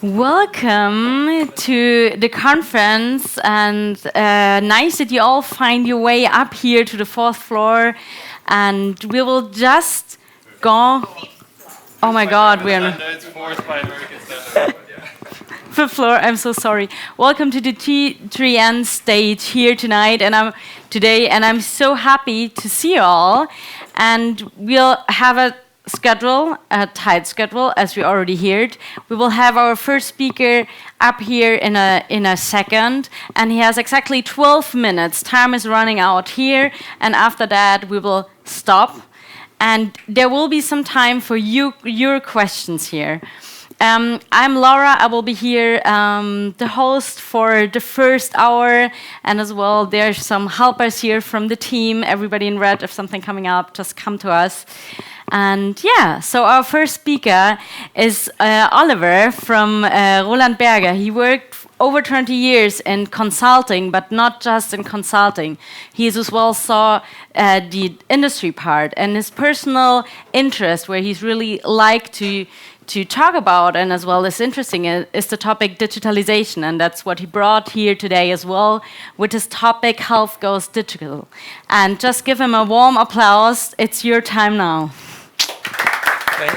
Welcome to the conference, and nice that you all find your way up here to the fourth floor. And we will just go. Oh my God, we're on fifth floor. I'm so sorry. Welcome to the t3n stage here tonight, and I'm so happy to see you all. And we'll have a tight schedule, as we already heard. We will have our first speaker up here in a second, and he has exactly 12 minutes. Time is running out here, and after that we will stop, and there will be some time for your questions here. I'm Laura. I will be here, the host for the first hour, and as well there's some helpers here from the team. Everybody in red, if something coming up, just come to us. And yeah, so our first speaker is Oliver from Roland Berger. He worked over 20 years in consulting, but not just in consulting. He as well saw the industry part, and his personal interest, where he's really like to talk about, and as well as interesting, is the topic digitalization, and that's what he brought here today as well, with his topic, Health Goes Digital. And just give him a warm applause. It's your time now.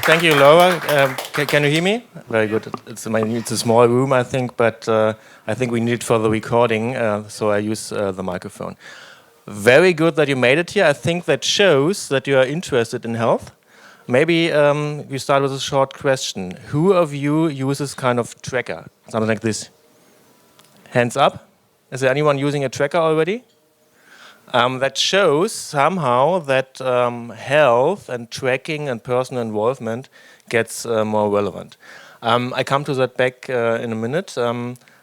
Thank you, Laura. Can you hear me? Very good. It's a small room, I think, but I think we need it for the recording, so I use the microphone. Very good that you made it here. I think that shows that you are interested in health. Maybe we start with a short question. Who of you uses kind of tracker? Something like this. Hands up. Is there anyone using a tracker already? That shows somehow that health and tracking and personal involvement gets more relevant. I come to that back in a minute.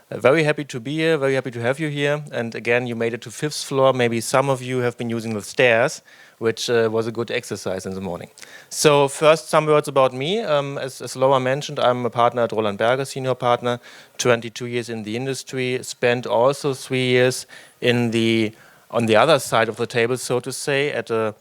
Very happy to be here, very happy to have you here. And again, you made it to fifth floor. Maybe some of you have been using the stairs, which was a good exercise in the morning. So first, some words about me. As Laura mentioned, I'm a partner at Roland Berger, senior partner, 22 years in the industry, spent also 3 years on the other side of the table, so to say, at a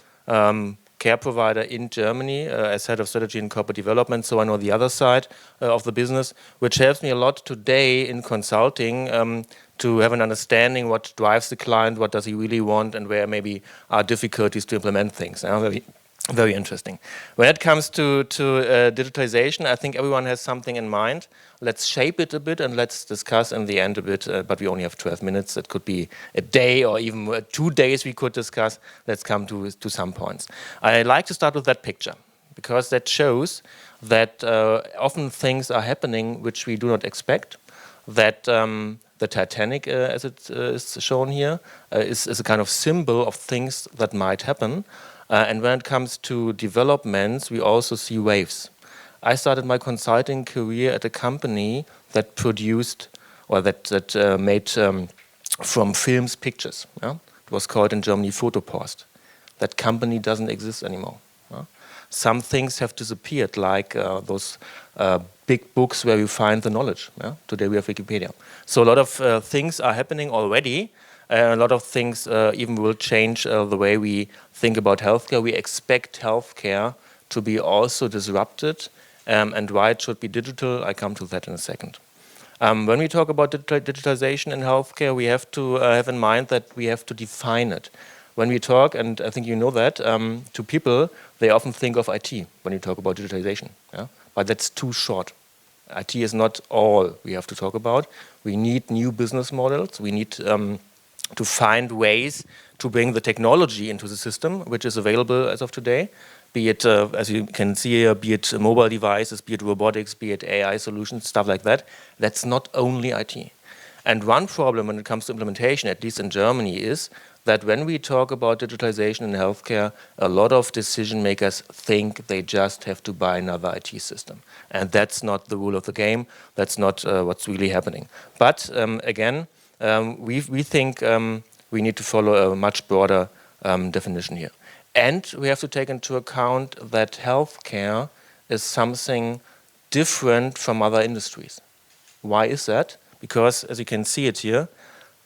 care provider in Germany as head of strategy and corporate development. So I know the other side of the business, which helps me a lot today in consulting to have an understanding what drives the client, what does he really want, and where maybe are difficulties to implement things. Very interesting. When it comes to digitalization, I think everyone has something in mind. Let's shape it a bit and let's discuss in the end a bit, but we only have 12 minutes. It could be a day or even 2 days we could discuss. Let's come to some points. I like to start with that picture because that shows that often things are happening which we do not expect, that the Titanic, as it is shown here, is a kind of symbol of things that might happen. And when it comes to developments, we also see waves. I started my consulting career at a company that produced, or that made from films pictures. Yeah? It was called in Germany Fotopost. That company doesn't exist anymore. Yeah? Some things have disappeared, like those big books where you find the knowledge. Yeah? Today we have Wikipedia. So a lot of things are happening already. A lot of things even will change the way we think about healthcare. We expect healthcare to be also disrupted, and why it should be digital, I come to that in a second. When we talk about digitalization in healthcare, we have to have in mind that we have to define it. When we talk, and I think you know that, to people, they often think of IT when you talk about digitalization. Yeah? But that's too short. IT is not all we have to talk about. We need new business models. We need to find ways to bring the technology into the system, which is available as of today, be it, as you can see here, be it mobile devices, be it robotics, be it AI solutions, stuff like that. That's not only IT. And one problem when it comes to implementation, at least in Germany, is that when we talk about digitalization in healthcare, a lot of decision makers think they just have to buy another IT system. And that's not the rule of the game. That's not what's really happening. But again, we think we need to follow a much broader definition here. And we have to take into account that healthcare is something different from other industries. Why is that? Because, as you can see it here,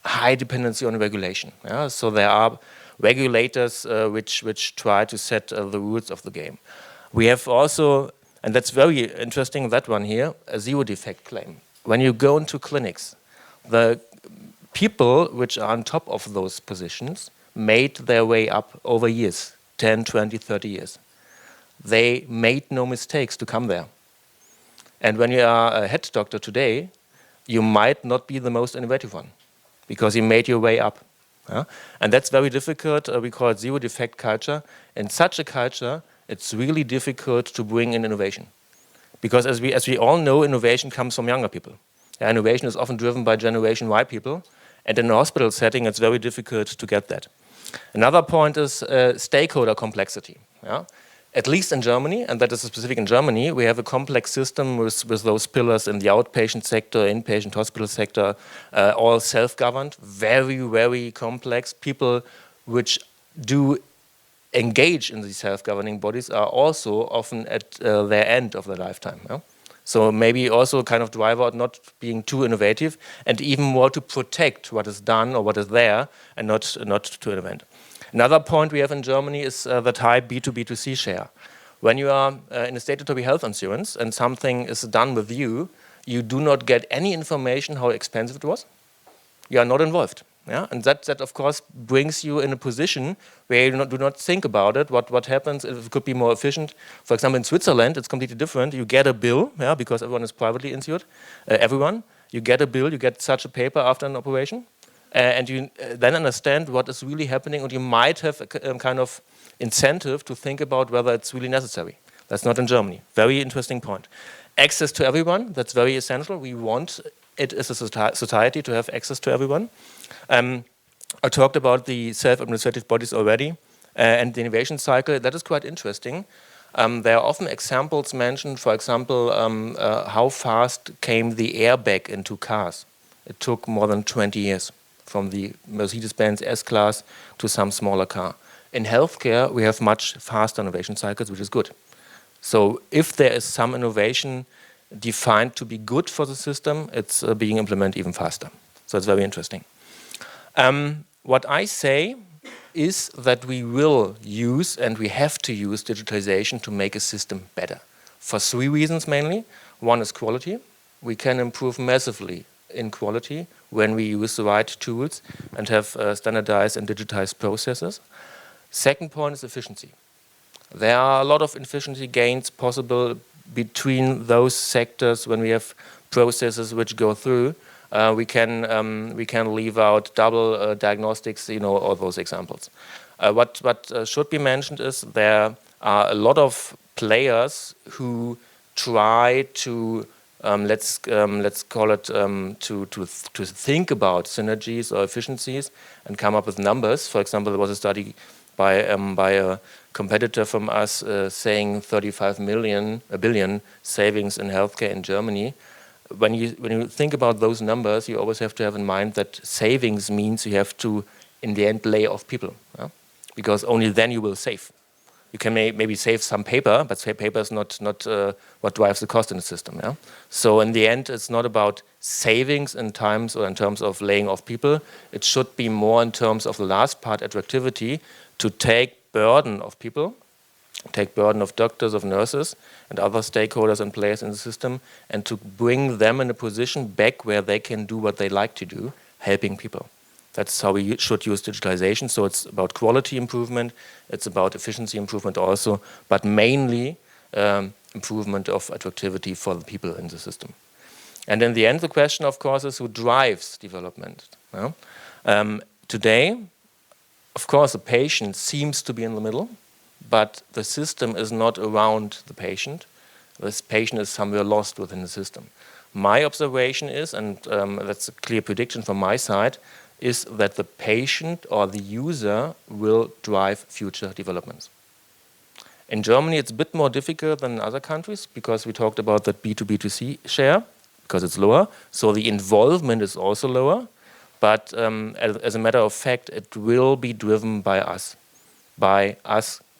high dependency on regulation. Yeah? So there are regulators which try to set the rules of the game. We have also And that's very interesting, that one here, a zero defect claim. When you go into clinics, the people which are on top of those positions made their way up over years, 10, 20, 30 years. They made no mistakes to come there. And when you are a head doctor today, you might not be the most innovative one because you made your way up. And that's very difficult. We call it zero defect culture. In such a culture, it's really difficult to bring in innovation. Because as we all know, innovation comes from younger people. Innovation is often driven by Generation Y people. And in a hospital setting, it's very difficult to get that. Another point is stakeholder complexity. At least in Germany, and that is specific in Germany, we have a complex system with those pillars in the outpatient sector, inpatient hospital sector, all self-governed, very, very complex. People which do engage in these self-governing bodies are also often at their end of their lifetime. So maybe also kind of driver out not being too innovative and even more to protect what is done or what is there and not to invent. Another point we have in Germany is that high B2B2C share. When you are in a statutory health insurance and something is done with you, you do not get any information how expensive it was. You are not involved. And that of course brings you in a position where you do not think about it, what happens if it could be more efficient. For example, in Switzerland, it's completely different. You get a bill, because everyone is privately insured, everyone. You get a bill, you get such a paper after an operation. And you then understand what is really happening, and you might have a kind of incentive to think about whether it's really necessary. That's not in Germany. Very interesting point. Access to everyone, that's very essential. We want it as a society to have access to everyone. I talked about the self-administrative bodies already, and the innovation cycle. That is quite interesting. There are often examples mentioned, for example, how fast came the airbag into cars. It took more than 20 years. From the Mercedes-Benz S-Class to some smaller car. In healthcare, we have much faster innovation cycles, which is good. So if there is some innovation defined to be good for the system, it's being implemented even faster. So it's very interesting. What I say is that we will use and we have to use digitalization to make a system better. For 3 reasons mainly. One is quality. We can improve massively in quality when we use the right tools and have standardized and digitized processes. Second point is efficiency. There are a lot of efficiency gains possible between those sectors when we have processes which go through. We can leave out double diagnostics, all those examples. What should be mentioned is there are a lot of players who try to let's call it to think about synergies or efficiencies and come up with numbers. For example, there was a study by a competitor from us saying 35 billion savings in healthcare in Germany. When you think about those numbers, you always have to have in mind that savings means you have to, in the end, lay off people, because only then you will save. You can maybe save some paper, but paper is not what drives the cost in the system. So in the end, it's not about savings in terms of laying off people. It should be more in terms of the last part, attractivity, to take burden of people, take burden of doctors, of nurses, and other stakeholders and players in the system, and to bring them in a position back where they can do what they like to do, helping people. That's how we should use digitalization. So it's about quality improvement, it's about efficiency improvement also, but mainly improvement of attractivity for the people in the system. And in the end, the question, of course, is who drives development. Today, of course, the patient seems to be in the middle, but the system is not around the patient. This patient is somewhere lost within the system. My observation is, and that's a clear prediction from my side, is that the patient or the user will drive future developments. In Germany, it's a bit more difficult than in other countries because we talked about that B2B2C share, because it's lower. So the involvement is also lower. But as a matter of fact, it will be driven by us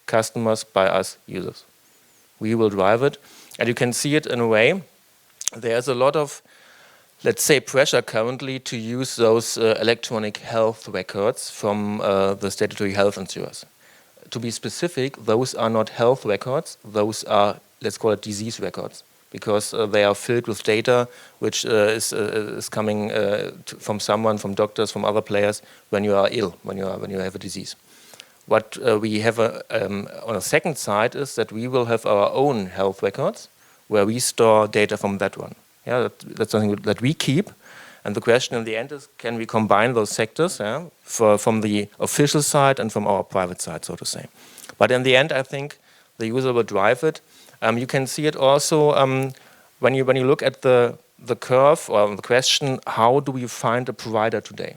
customers, by us users. We will drive it. And you can see it in a way. There's a lot of, let's say, pressure currently to use those electronic health records from the statutory health insurers. To be specific, those are not health records, those are let's call it disease records, because they are filled with data which is coming from someone, from doctors, from other players when you are ill, when you have a disease. What we have on a second side is that we will have our own health records where we store data from that one. Yeah, that's something that we keep. And the question in the end is, can we combine those sectors from the official side and from our private side, so to say. But in the end, I think the user will drive it. You can see it also when you look at the curve or the question, how do we find a provider today?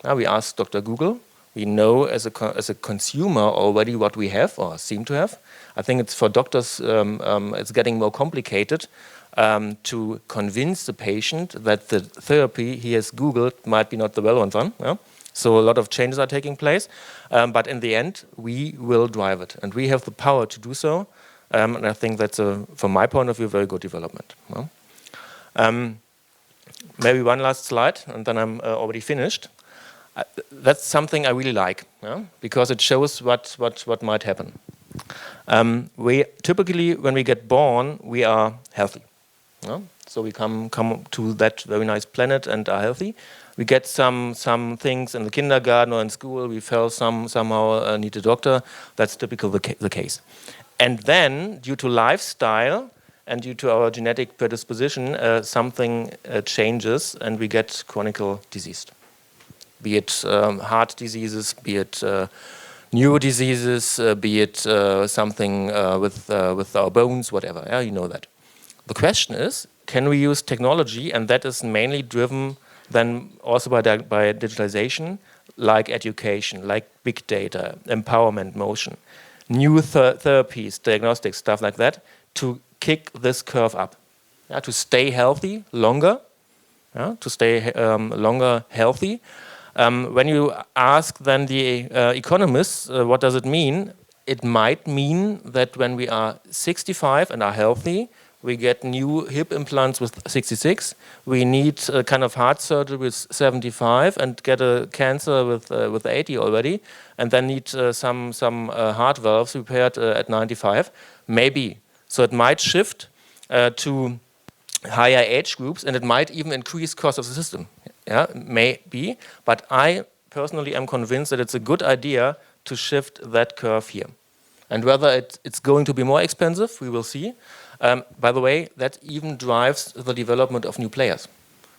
We ask Dr. Google. We know as a consumer already what we have or seem to have. I think it's for doctors, it's getting more complicated to convince the patient that the therapy he has Googled might be not the relevant one. Yeah? So a lot of changes are taking place. But in the end, we will drive it. And we have the power to do so. And I think that's, from my point of view, a very good development. Yeah? Maybe one last slide, and then I'm already finished. That's something I really like, yeah? Because it shows what might happen. We typically, when we get born, we are healthy. Yeah? So we come to that very nice planet and are healthy. We get some things in the kindergarten or in school. We fell somehow need a doctor. That's typically the case. And then, due to lifestyle and due to our genetic predisposition, something changes and we get chronic disease. Be it heart diseases, be it neuro diseases, be it something with our bones, whatever. Yeah, you know that. The question is, can we use technology, and that is mainly driven then also by digitalization, like education, like big data, empowerment, motion, new therapies, diagnostics, stuff like that, to kick this curve up, yeah, to stay healthy longer, yeah, to stay longer healthy. When you ask then the economists, what does it mean? It might mean that when we are 65 and are healthy, we get new hip implants with 66. We need a kind of heart surgery with 75 and get a cancer with 80 already, and then need some heart valves repaired at 95. Maybe. So it might shift to higher age groups, and it might even increase cost of the system. Yeah, maybe. But I personally am convinced that it's a good idea to shift that curve here. And whether it's going to be more expensive, we will see. By the way, that even drives the development of new players,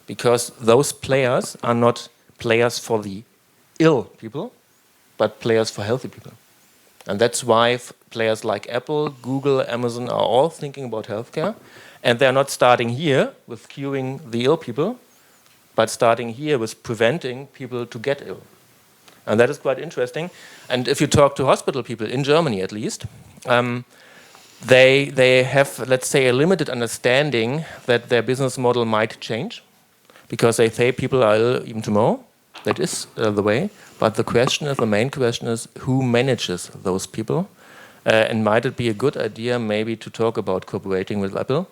because those players are not players for the ill people, but players for healthy people. And that's why players like Apple, Google, Amazon are all thinking about healthcare. And they're not starting here with curing the ill people, but starting here with preventing people to get ill. And that is quite interesting. And if you talk to hospital people, in Germany at least, they have, let's say, a limited understanding that their business model might change, because they say people are ill even tomorrow. That is the way. But the main question is, who manages those people? And might it be a good idea maybe to talk about cooperating with Apple?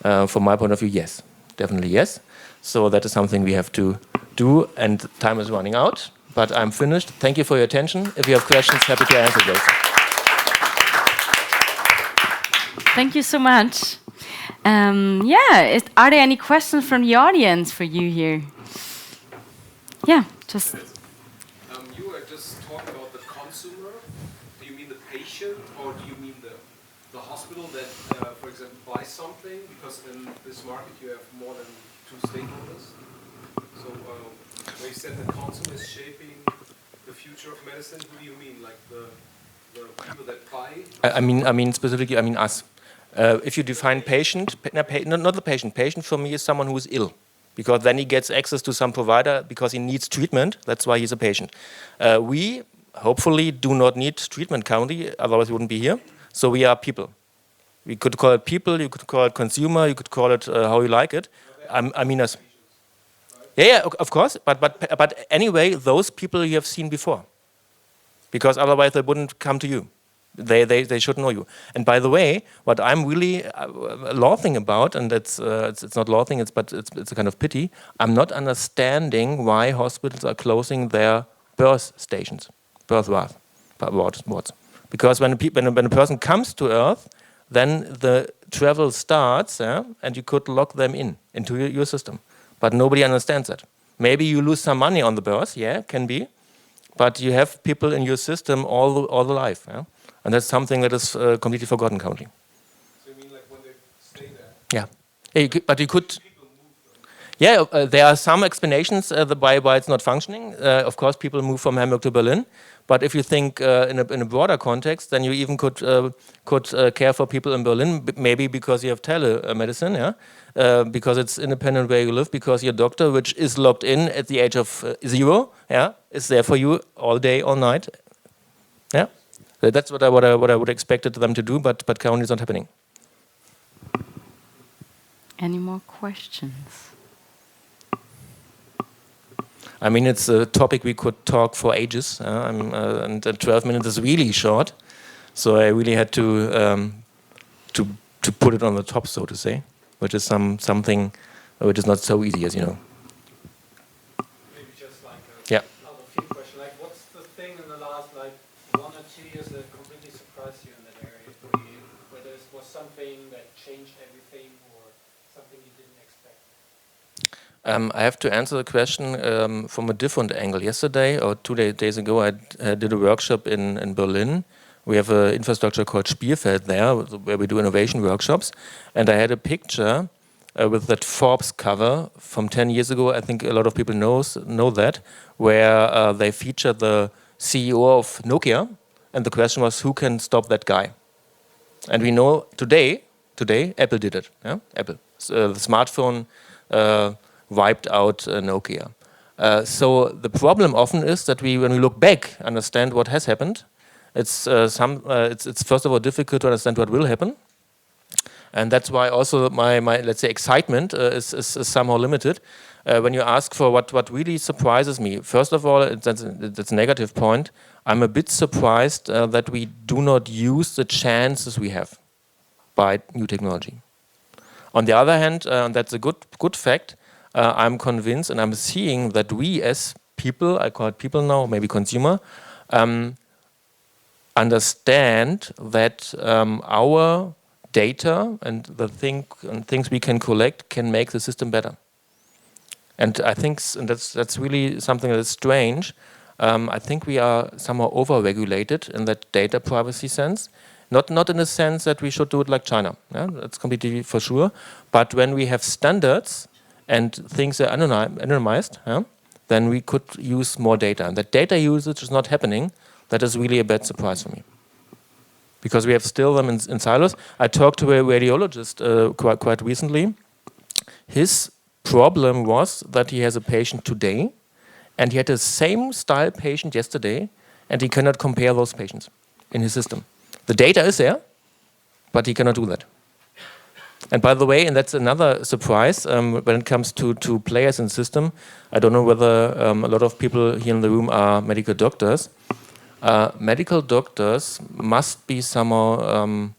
From my point of view, yes. Definitely yes. So that is something we have to do, and time is running out. But I'm finished. Thank you for your attention. If you have questions, happy to answer those. Thank you so much. Are there any questions from the audience for you here? Yeah, just... You were just talking about the consumer. Do you mean the patient, or do you mean the hospital that, for example, buys something? Because in this market you have more than 2 stakeholders. So when you said the consumer is shaping the future of medicine, who do you mean? Like the people that buy? I mean specifically, I mean us. If you define patient, not the patient. Patient for me is someone who is ill, because then he gets access to some provider because he needs treatment. That's why he's a patient. We hopefully do not need treatment currently, otherwise we wouldn't be here. So we are people. We could call it people, you could call it consumer, you could call it how you like it. I mean us. Yeah, of course. But anyway, those people you have seen before, because otherwise they wouldn't come to you. They should know you. And by the way, what I'm really laughing about, and it's not laughing, but it's a kind of pity. I'm not understanding why hospitals are closing their birth stations, birth wards. Because when a person comes to Earth, then the travel starts, and you could lock them into your system. But nobody understands that. Maybe you lose some money on the birth, yeah, can be, but you have people in your system all the life, yeah? And that's something that is completely forgotten currently. So you mean like when they stay there? Yeah, but you could. Yeah, there are some explanations why it's not functioning. Of course, people move from Hamburg to Berlin. But if you think in a broader context, then you even could care for people in Berlin, maybe because you have telemedicine, yeah, because it's independent where you live, because your doctor, which is logged in at the age of 0, yeah, is there for you all day, all night. Yeah, that's what I would expect them to do, but currently it's not happening. Any more questions? I mean, it's a topic we could talk for ages, and 12 minutes is really short, so I really had to put it on the top, so to say, which is something which is not so easy, as you know. Maybe just like another field question, like what's the thing in the last 1 or 2 years that completely surprised you in that area? Whether it was something that changed everything or something you didn't expect? I have to answer the question from a different angle. Yesterday or 2 days ago, I did a workshop in Berlin. We have an infrastructure called Spielfeld there, where we do innovation workshops. And I had a picture with that Forbes cover from 10 years ago. I think a lot of people know that, where they featured the CEO of Nokia. And the question was, who can stop that guy? And we know today, Apple did it. Yeah? Apple. The smartphone wiped out Nokia. So the problem often is that when we look back, understand what has happened. It's first of all difficult to understand what will happen, and that's why also my let's say excitement is somehow limited. When you ask for what really surprises me, first of all, that's a negative point. I'm a bit surprised that we do not use the chances we have by new technology. On the other hand, that's a good fact. I'm convinced, and I'm seeing that we as people, I call it people now, maybe consumer, understand that our data and the things we can collect can make the system better. And I think that's really something that is strange. I think we are somehow over-regulated in that data privacy sense. Not in the sense that we should do it like China. Yeah? That's completely for sure. But when we have standards and things are anonymized, yeah, then we could use more data. And that data usage is not happening. That is really a bad surprise for me. Because we have still them in silos. I talked to a radiologist quite recently. His problem was that he has a patient today, and he had the same style patient yesterday, and he cannot compare those patients in his system. The data is there, but he cannot do that. And by the way, and that's another surprise, when it comes to players in the system, I don't know whether a lot of people here in the room are medical doctors. Medical doctors must be somehow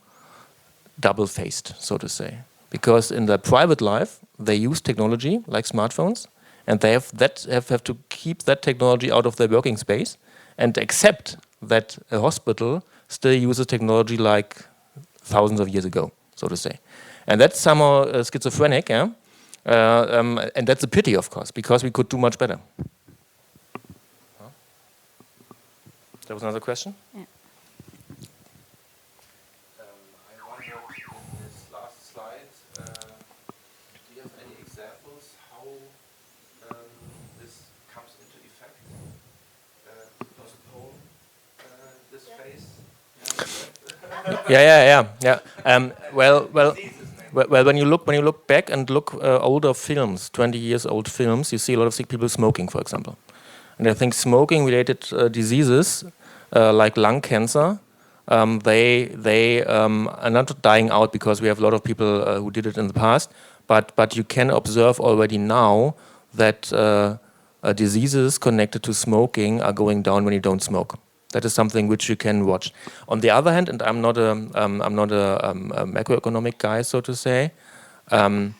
double-faced, so to say. Because in their private life, they use technology, like smartphones, and they have to keep that technology out of their working space and accept that a hospital still uses technology like thousands of years ago, so to say. And that's somehow schizophrenic, yeah? And that's a pity, of course, because we could do much better. There was another question? Yeah. I wonder in this last slide, do you have any examples how this comes into effect to postpone this phase? Yeah. Well, when you look back and look older films, 20 years old films, you see a lot of sick people smoking, for example. And I think smoking-related diseases like lung cancer, they are not dying out because we have a lot of people who did it in the past. But you can observe already now that diseases connected to smoking are going down when you don't smoke. That is something which you can watch. On the other hand, and I'm not a macroeconomic guy, so to say, I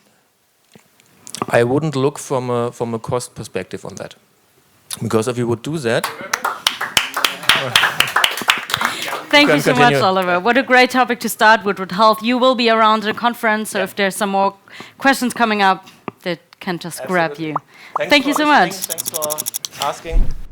wouldn't look from a cost perspective on that. Because if you would do that, Thank you so much, continue. Oliver. What a great topic to start with health. You will be around at the conference, so if there's some more questions coming up, they can just grab you. Thanks Thank for you so listening. much. Thanks for asking.